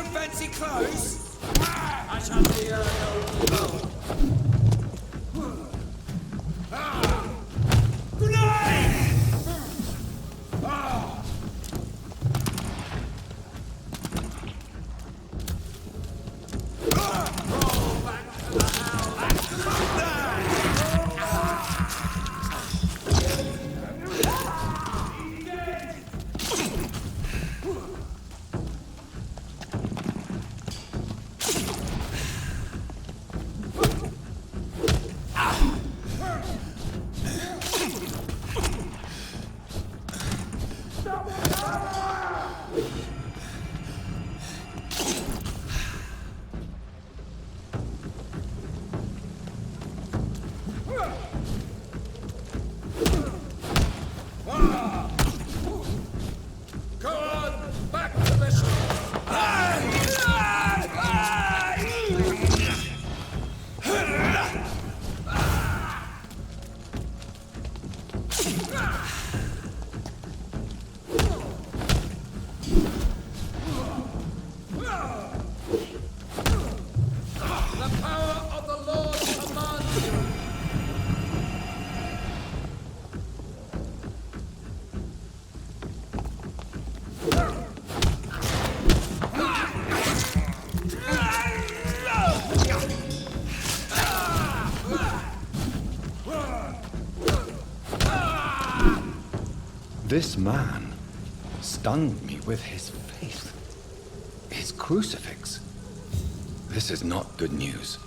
fancy clothes? I shall be here no Grenade! Go on, back to the ship. The power of the Lord commands you. This man stunned me with his faith. His crucifix. This is not good news.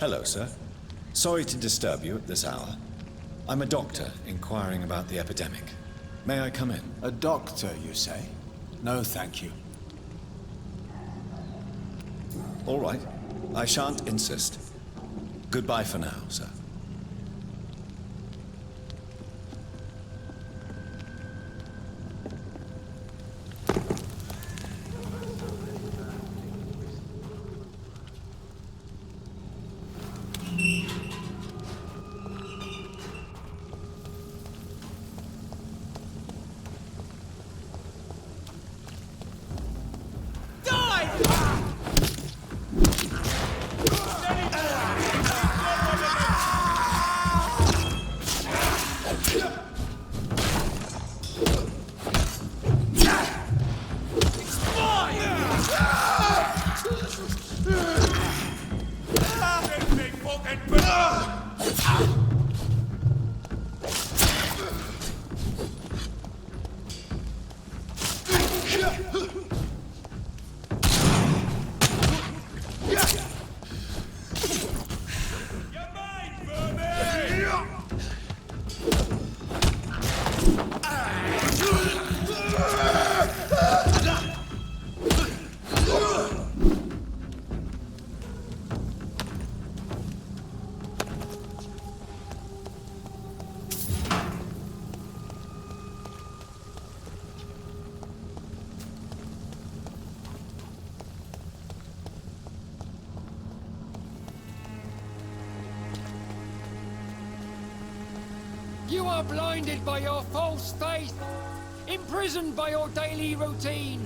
Hello, sir. Sorry to disturb you at this hour. I'm a doctor inquiring about the epidemic. May I come in? A doctor, you say? No, thank you. All right. I shan't insist. Goodbye for now, sir. You are blinded by your false faith, imprisoned by your daily routine,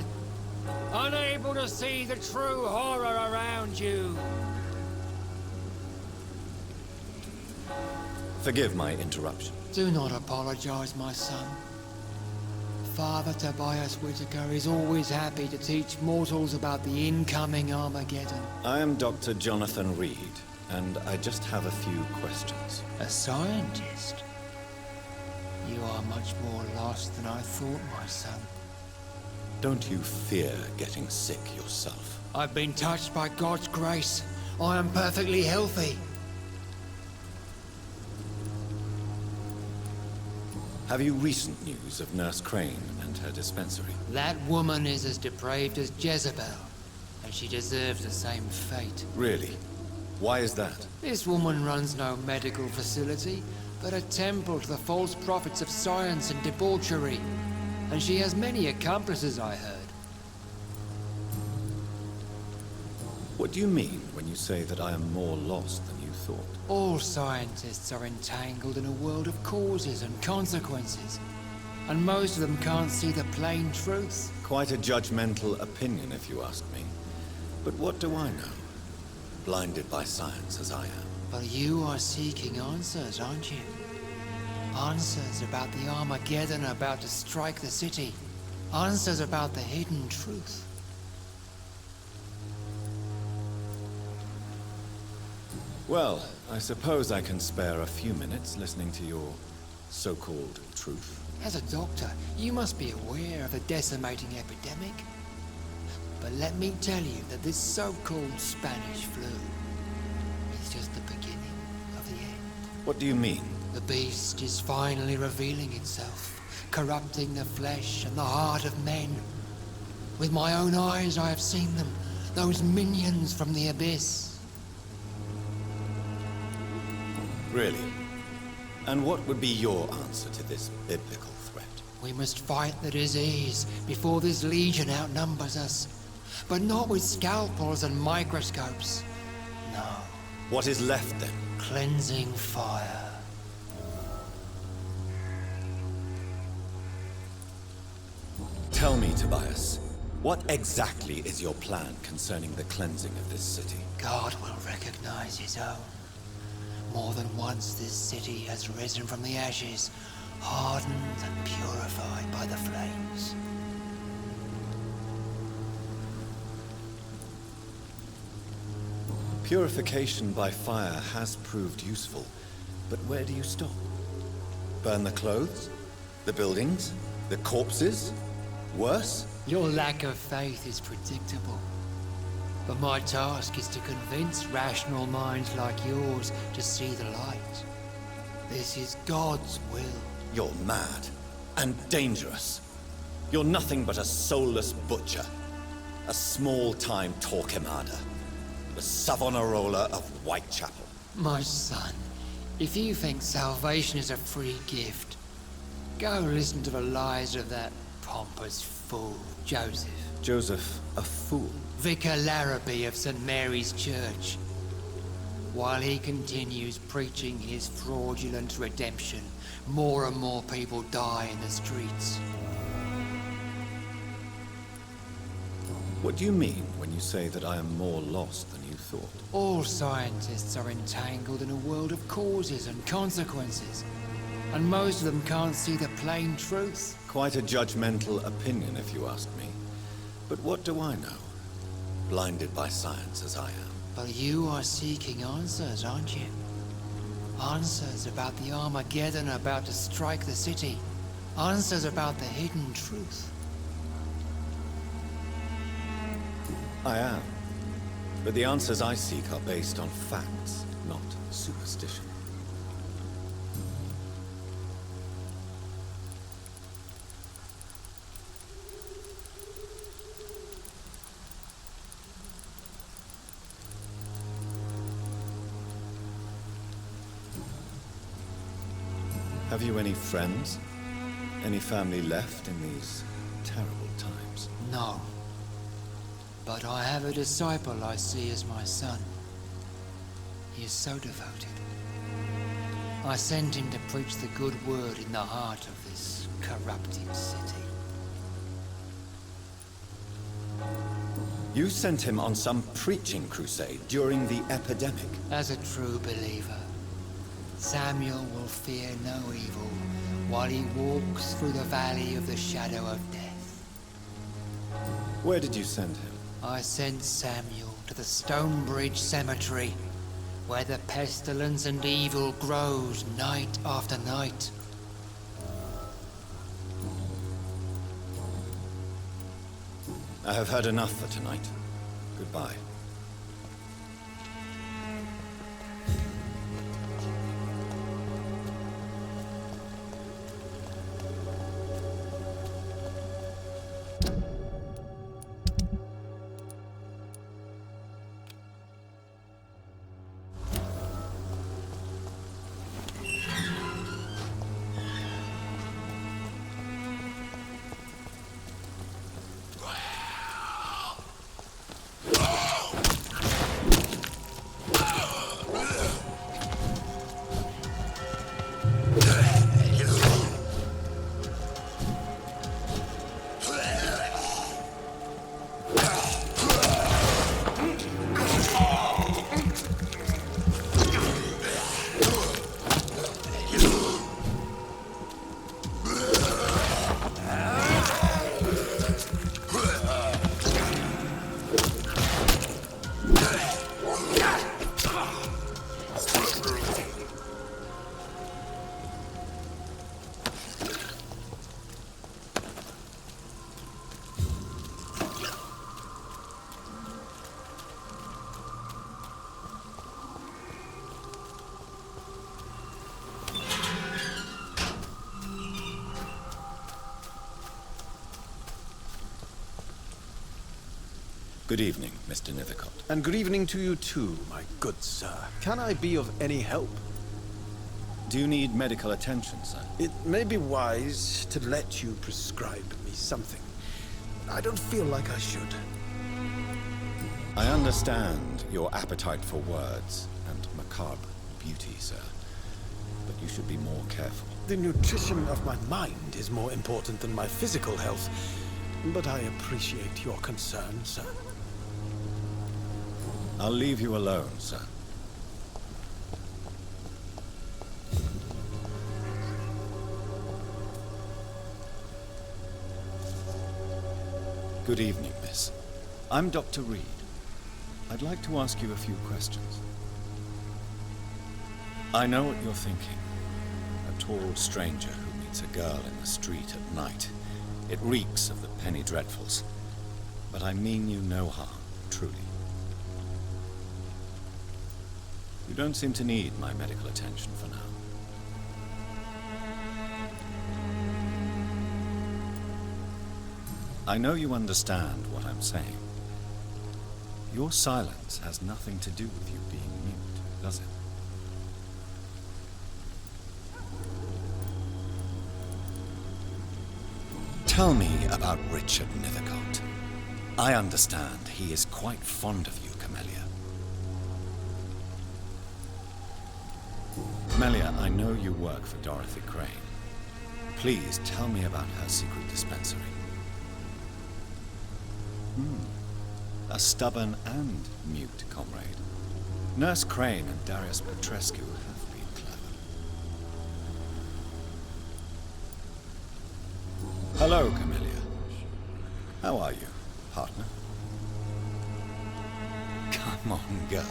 unable to see the true horror around you. Forgive my interruption. Do not apologize, my son. Father Tobias Whitaker is always happy to teach mortals about the incoming Armageddon. I am Dr. Jonathan Reed, and I just have a few questions. A scientist? You are much more lost than I thought, my son. Don't you fear getting sick yourself? I've been touched by God's grace. I am perfectly healthy. Have you recent news of Nurse Crane and her dispensary? That woman is as depraved as Jezebel, and she deserves the same fate. Really? Why is that? This woman runs no medical facility, but a temple to the false prophets of science and debauchery. And she has many accomplices, I heard. What do you mean when you say that I am more lost than you thought? All scientists are entangled in a world of causes and consequences. And most of them can't see the plain truth. Quite a judgmental opinion, if you ask me. But what do I know? Blinded by science as I am. But you are seeking answers, aren't you? Answers about the Armageddon about to strike the city. Answers about the hidden truth. Well, I suppose I can spare a few minutes listening to your so-called truth. As a doctor, you must be aware of the decimating epidemic. But let me tell you that this so-called Spanish flu is just the beginning of the end. What do you mean? The beast is finally revealing itself, corrupting the flesh and the heart of men. With my own eyes I have seen them, those minions from the abyss. Really? And what would be your answer to this biblical threat? We must fight the disease before this legion outnumbers us. But not with scalpels and microscopes. No. What is left then? Cleansing fire. Tell me, Tobias, what exactly is your plan concerning the cleansing of this city? God will recognize his own. More than once this city has risen from the ashes, hardened and purified by the flames. Purification by fire has proved useful, but where do you stop? Burn the clothes? The buildings? The corpses? Worse? Your lack of faith is predictable. But my task is to convince rational minds like yours to see the light. This is God's will. You're mad and dangerous. You're nothing but a soulless butcher. A small-time Torquemada. The Savonarola of Whitechapel. My son, if you think salvation is a free gift, go listen to the lies of that pompous fool, Joseph. Joseph, a fool? Vicar Larrabee of St. Mary's Church. While he continues preaching his fraudulent redemption, more and more people die in the streets. What do you mean when you say that I am more lost than you thought? All scientists are entangled in a world of causes and consequences, and most of them can't see the plain truth. Quite a judgmental opinion, if you ask me. But what do I know? Blinded by science as I am. But you are seeking answers, aren't you? Answers about the Armageddon about to strike the city. Answers about the hidden truth. I am. But the answers I seek are based on facts, not superstition. Have you any friends? Any family left in these terrible times? No. But I have a disciple I see as my son. He is so devoted. I sent him to preach the good word in the heart of this corrupted city. You sent him on some preaching crusade during the epidemic. As a true believer, Samuel will fear no evil while he walks through the valley of the shadow of death. Where did you send him? I sent Samuel to the Stonebridge Cemetery, where the pestilence and evil grows night after night. I have had enough for tonight. Goodbye. Good evening, Mr. Nithercott. And good evening to you too, my good sir. Can I be of any help? Do you need medical attention, sir? It may be wise to let you prescribe me something. I don't feel like I should. I understand your appetite for words and macabre beauty, sir. But you should be more careful. The nutrition of my mind is more important than my physical health. But I appreciate your concern, sir. I'll leave you alone, sir. Good evening, miss. I'm Dr. Reed. I'd like to ask you a few questions. I know what you're thinking. A tall stranger who meets a girl in the street at night. It reeks of the penny dreadfuls. But I mean you no harm, truly. You don't seem to need my medical attention for now. I know you understand what I'm saying. Your silence has nothing to do with you being mute, does it? Tell me about Richard Nethercote. I understand he is quite fond of you, Camellia. Camellia, I know you work for Dorothy Crane. Please tell me about her secret dispensary. A stubborn and mute comrade. Nurse Crane and Darius Petrescu have been clever. Hello, Camellia. How are you, partner? Come on, girl.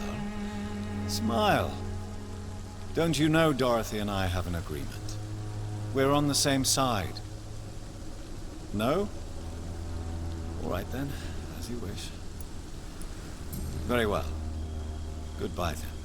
Smile. Don't you know Dorothy and I have an agreement? We're on the same side. No? All right then, as you wish. Very well. Goodbye then.